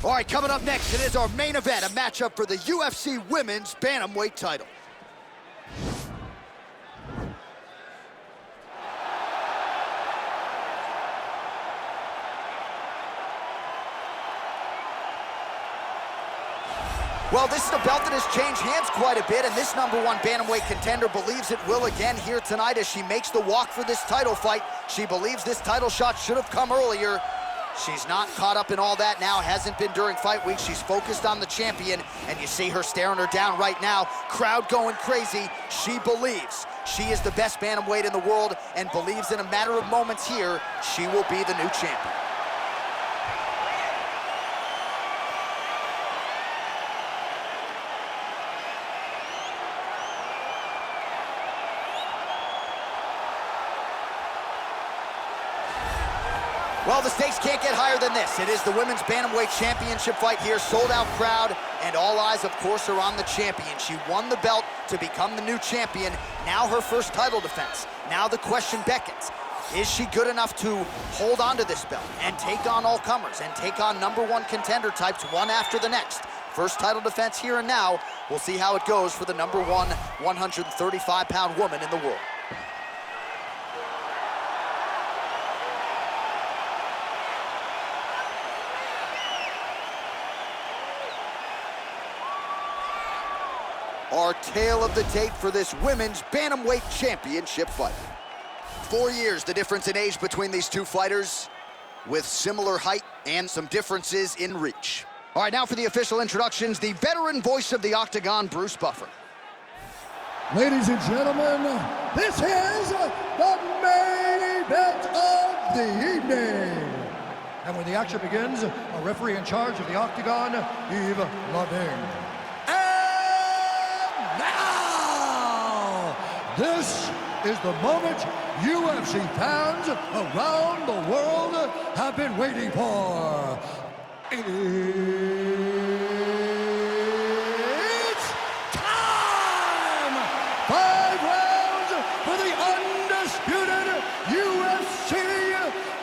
All right, coming up next, it is our main event, a matchup for the UFC Women's Bantamweight title. Well, this is a belt that has changed hands quite a bit, and this #1 bantamweight contender believes it will again here tonight as she makes the walk for this title fight. She believes this title shot should have come earlier. She's not caught up in all that now, hasn't been during fight week. She's focused on the champion, and you see her staring her down right now. Crowd going crazy. She believes she is the best bantamweight in the world and believes in a matter of moments here, she will be the new champion. Well, the stakes can't get higher than this. It is the Women's Bantamweight Championship fight here, sold-out crowd, and all eyes, of course, are on the champion. She won the belt to become the new champion. Now her first title defense. Now the question beckons. Is she good enough to hold on to this belt and take on all comers and take on #1 contender types one after the next? First title defense here and now. We'll see how it goes for the #1 135-pound woman in the world. Our tale of the tape for this Women's Bantamweight Championship fight. 4 years, the difference in age between these two fighters, with similar height and some differences in reach. All right, now for the official introductions, the veteran voice of the Octagon, Bruce Buffer. Ladies and gentlemen, this is the main event of the evening. And when the action begins, a referee in charge of the Octagon, Yves Larding. Now, this is the moment UFC fans around the world have been waiting for. It's time! 5 rounds for the undisputed UFC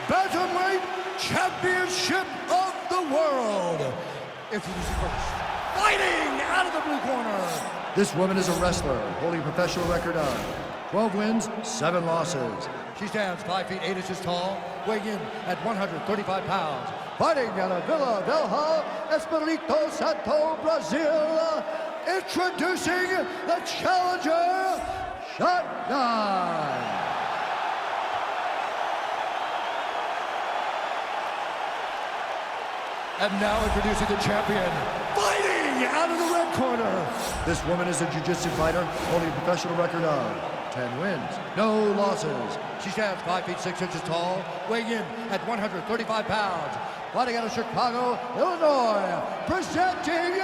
Bantamweight Championship of the world. Introducing first, fighting out of the blue corner. This woman is a wrestler, holding a professional record of 12 wins, 7 losses. She stands 5 feet 8 inches tall, weighing in at 135 pounds. Fighting out of Vila Velha, Espírito Santo, Brazil. Introducing the challenger, Shotgun. And now introducing the champion, fighting out of the red corner. This woman is a jiu-jitsu fighter, holding a professional record of 10 wins, no losses. She stands 5 feet 6 inches tall, weighing in at 135 pounds. Fighting out of Chicago, Illinois, presenting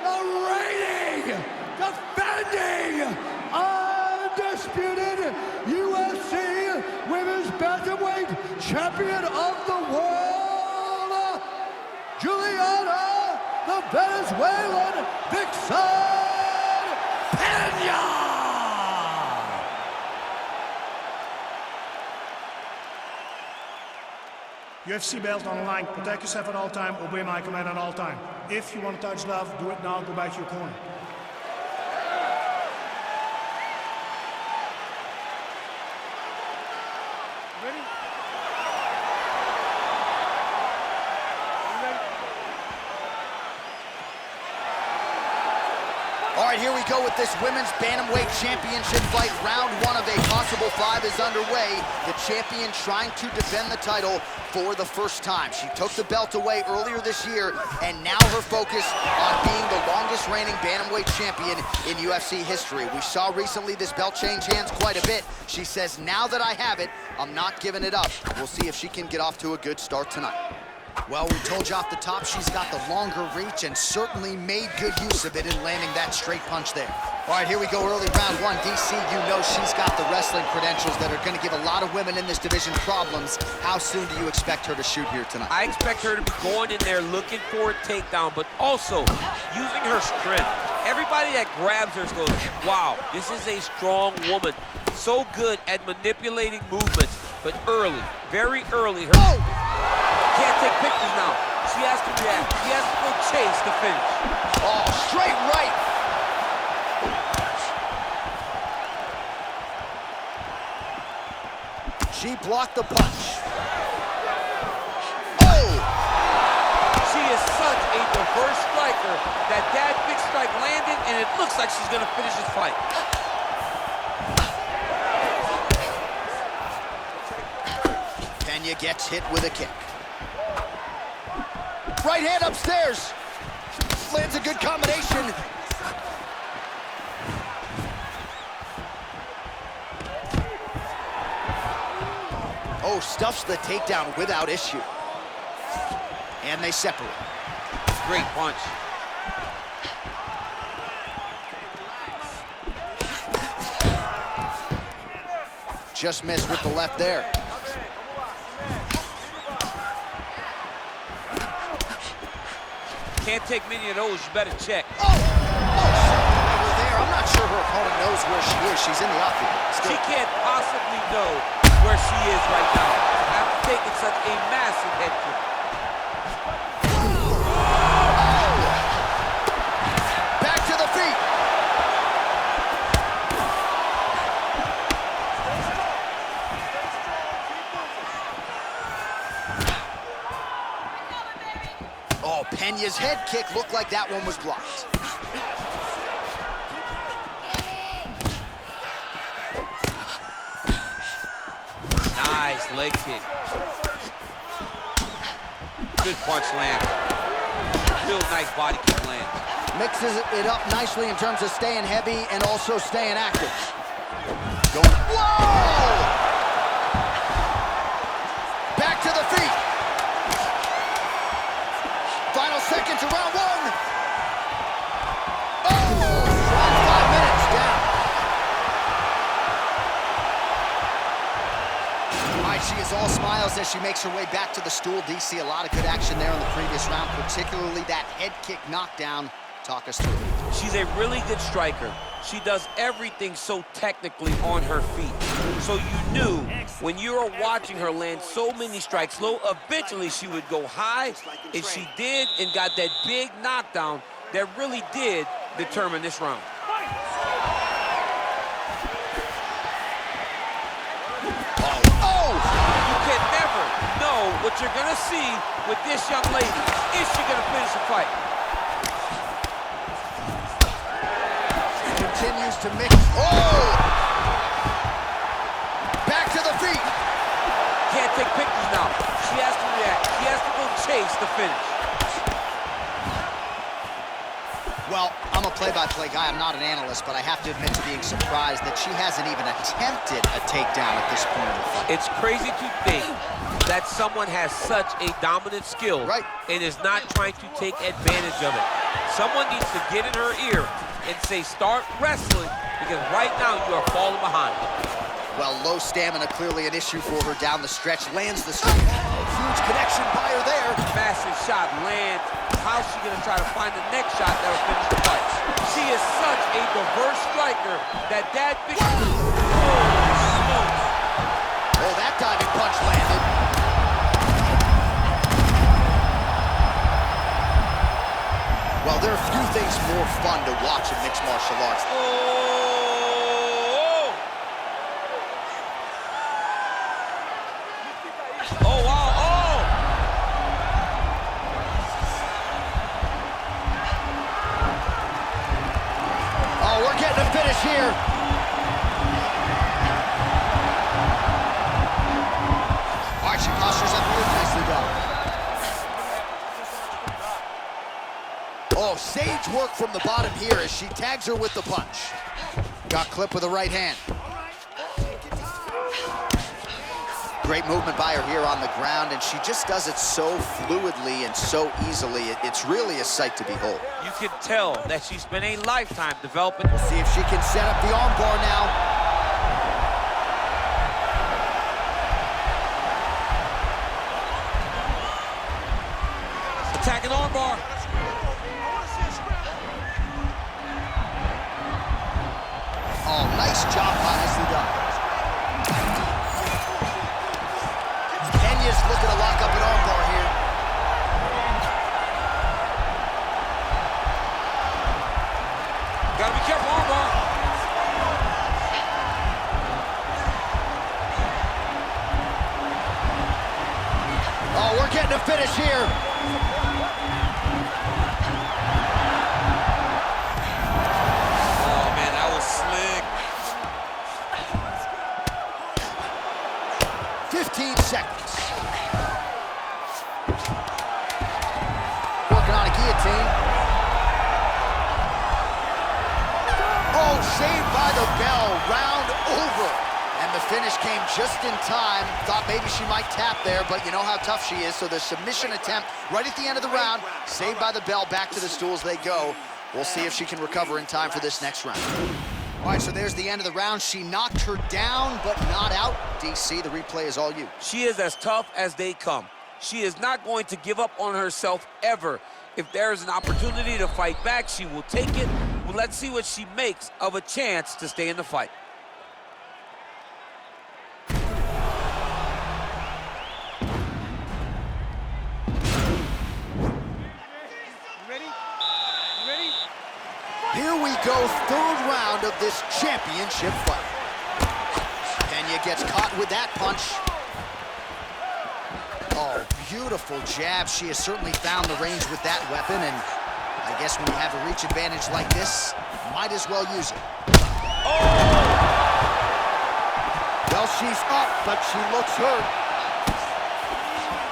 the reigning, defending, undisputed UFC Women's Bantamweight Champion of the World, Julianna, the Venezuelan Vixen Pena! UFC belt on the line. Protect yourself at all time. Obey my command at all time. If you want to touch love, do it now. Go back to your corner. Ready? All right, here we go with this Women's Bantamweight Championship fight. Round 1 of a possible 5 is underway. The champion trying to defend the title for the first time. She took the belt away earlier this year, and now her focus on being the longest reigning Bantamweight champion in UFC history. We saw recently this belt change hands quite a bit. She says, now that I have it, I'm not giving it up. We'll see if she can get off to a good start tonight. Well, we told you off the top, she's got the longer reach and certainly made good use of it in landing that straight punch there. All right, here we go, early round 1. DC, you know she's got the wrestling credentials that are going to give a lot of women in this division problems. How soon do you expect her to shoot here tonight? I expect her to be going in there looking for a takedown, but also using her strength. Everybody that grabs her goes, wow, this is a strong woman. So good at manipulating movements, but early, very early. Her can't take pictures now. She has to react. She has to go chase the finish. Oh, straight right. She blocked the punch. Oh! She is such a diverse striker that big strike landed, and it looks like she's gonna finish this fight. Pena gets hit with a kick. Right hand upstairs. Lands a good combination. Oh, stuffs the takedown without issue. And they separate. Great punch. Just missed with the left there. Can't take many of those, you better check. Oh! Over there. I'm not sure her opponent knows where she is. She's in the outfield. She can't possibly know where she is right now after taking such a massive head kick. Back to the feet. Oh, Pena's head kick looked like that one was blocked. Nice leg kick. Good punch land. Real nice body kick land. Mixes it up nicely in terms of staying heavy and also staying active. Going, whoa! Back to the feet. Final seconds of round one. Oh, 5 minutes down. All right, she is all smiles as she makes her way back to the stool. DC, a lot of good action there in the previous round, particularly that head kick knockdown. Talk us through it. She's a really good striker. She does everything so technically on her feet. So you knew when you were watching her land so many strikes low, eventually she would go high, and she did, and got that big knockdown that really did determine this round. You can never know what you're gonna see with this young lady. Is she gonna finish the fight? Continues to mix. Oh! Back to the feet. Can't take pictures now. She has to react. She has to go chase the finish. Well, I'm a play-by-play guy. I'm not an analyst, but I have to admit to being surprised that she hasn't even attempted a takedown at this point in the fight. It's crazy to think that someone has such a dominant skill and is not trying to take advantage of it. Someone needs to get in her ear and say, start wrestling, because right now you are falling behind. Well, low stamina, clearly an issue for her down the stretch. Lands the strike. Huge connection by her there. Massive shot lands. How's she gonna try to find the next shot that will finish the fight? She is such a diverse striker that big... Oh, that diving punch landed. Well, there are few things more fun to watch in mixed martial arts. Oh, wow, oh! Oh, we're getting a finish here. Archie postures up here, nicely done. Oh, sage work from the bottom here as she tags her with the punch. Got clipped with the right hand. Great movement by her here on the ground, and she just does it so fluidly and so easily. It's really a sight to behold. You can tell that she spent a lifetime developing. We'll see if she can set up the armbar now. Attacking armbar. Oh, nice job, nicely done. Pena's looking to lock up an armbar here. working on a guillotine. Oh, saved by the bell, round over. And the finish came just in time. Thought maybe she might tap there, but you know how tough she is. So the submission attempt right at the end of the round, saved by the bell, back to the stools they go. We'll see if she can recover in time for this next round. All right, so there's the end of the round. She knocked her down, but not out. DC, the replay is all you. She is as tough as they come. She is not going to give up on herself ever. If there is an opportunity to fight back, she will take it. Well, let's see what she makes of a chance to stay in the fight. Here we go, third round of this championship fight. Pena gets caught with that punch. Oh, beautiful jab. She has certainly found the range with that weapon, and I guess when you have a reach advantage like this, might as well use it. Oh! Well, she's up, but she looks hurt.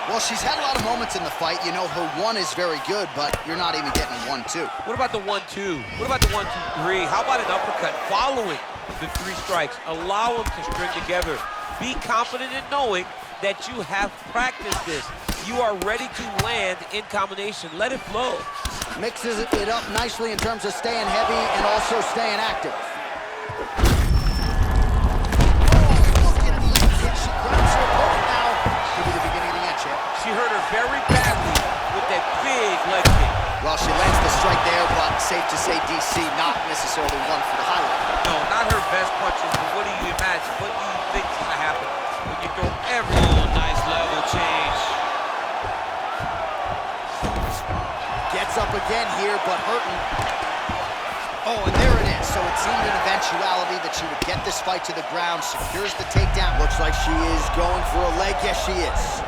Well, she's had a lot of moments in the fight. You know, her one is very good, but you're not even getting 1-2. What about the 1-2? What about the 1-2-3? How about an uppercut following the 3 strikes? Allow them to string together. Be confident in knowing that you have practiced this. You are ready to land in combination. Let it flow. Mixes it up nicely in terms of staying heavy and also staying active. She hurt her very badly with that big leg kick. Well, she lands the strike there, but safe to say DC not necessarily one for the highlight. No, not her best punches, but what do you imagine? What do you think is going to happen when you throw every... Oh, nice level change. Gets up again here, but hurting. Oh, and there it is. So it seemed an eventuality that she would get this fight to the ground, secures the takedown. Looks like she is going for a leg. Yes, she is.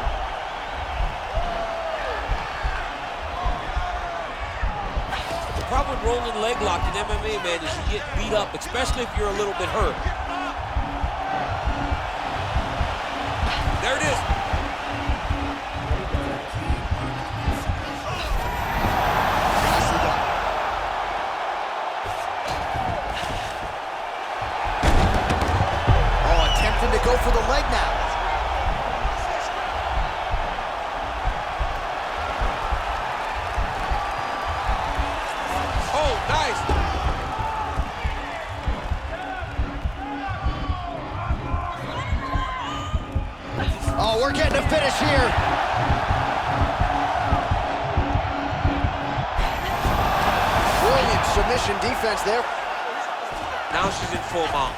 The problem with rolling leg lock in MMA, man, is you get beat up, especially if you're a little bit hurt. There it is. Oh, attempting to go for the leg now. Oh, we're getting a finish here. Brilliant submission defense there. Now she's in full mount.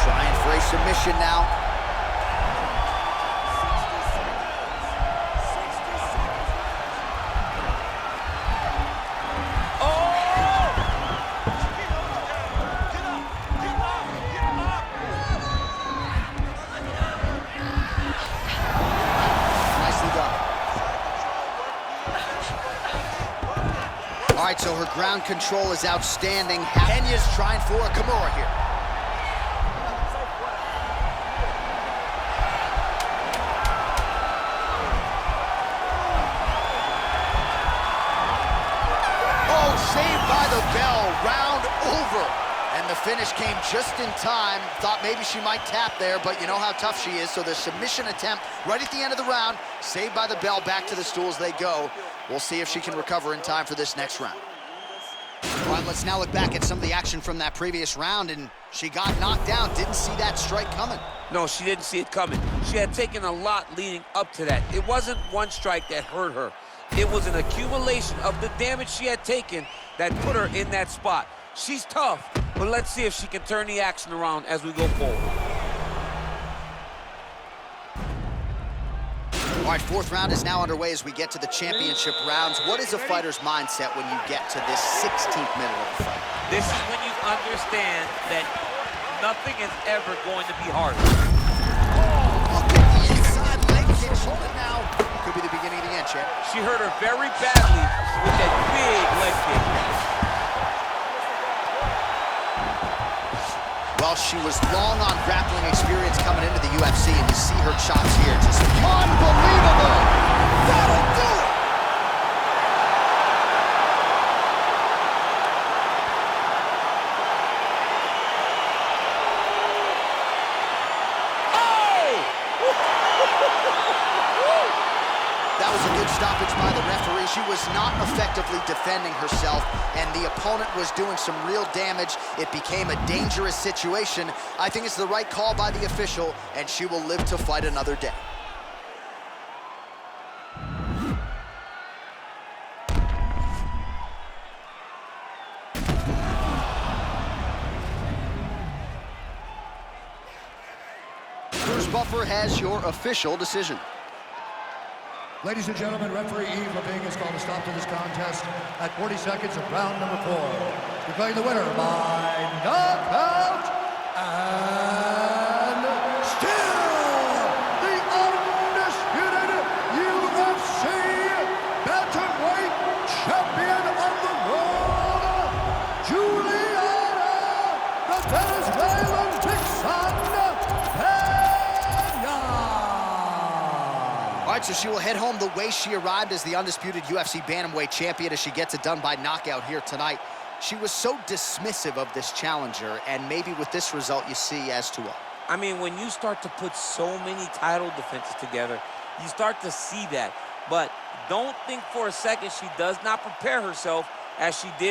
Trying for a submission now. All right, so her ground control is outstanding. Pena's trying for a Kimura here. Oh, saved by the bell, round over. And the finish came just in time. Thought maybe she might tap there, but you know how tough she is. So the submission attempt right at the end of the round, saved by the bell, back to the stools they go. We'll see if she can recover in time for this next round. All right, let's now look back at some of the action from that previous round, and she got knocked down. Didn't see that strike coming. No, she didn't see it coming. She had taken a lot leading up to that. It wasn't one strike that hurt her. It was an accumulation of the damage she had taken that put her in that spot. She's tough, but let's see if she can turn the action around as we go forward. All right, fourth round is now underway as we get to the championship rounds. What is a fighter's mindset when you get to this 16th minute of the fight? This is when you understand that nothing is ever going to be hard. Oh, look at the inside leg kick. Hold it now. Could be the beginning of the end, champ. She hurt her very badly with that big leg kick. Well, she was long on grappling experience coming into the UFC, and you see her chops here. Just unbelievable! That'll do Good stoppage by the referee. She was not effectively defending herself, and the opponent was doing some real damage. It became a dangerous situation. I think it's the right call by the official, and she will live to fight another day. Buffer has your official decision. Ladies and gentlemen, referee Yves Lavigne has called a stop to this contest at 40 seconds of round number 4. Declaring the winner by knockout and still the undisputed UFC Bantamweight champion of the world, Julianna the Venezuelan Vixen All right, so she will head home the way she arrived as the undisputed UFC Bantamweight champion as she gets it done by knockout here tonight. She was so dismissive of this challenger, and maybe with this result you see as to what. I mean, when you start to put so many title defenses together, you start to see that. But don't think for a second she does not prepare herself as she did.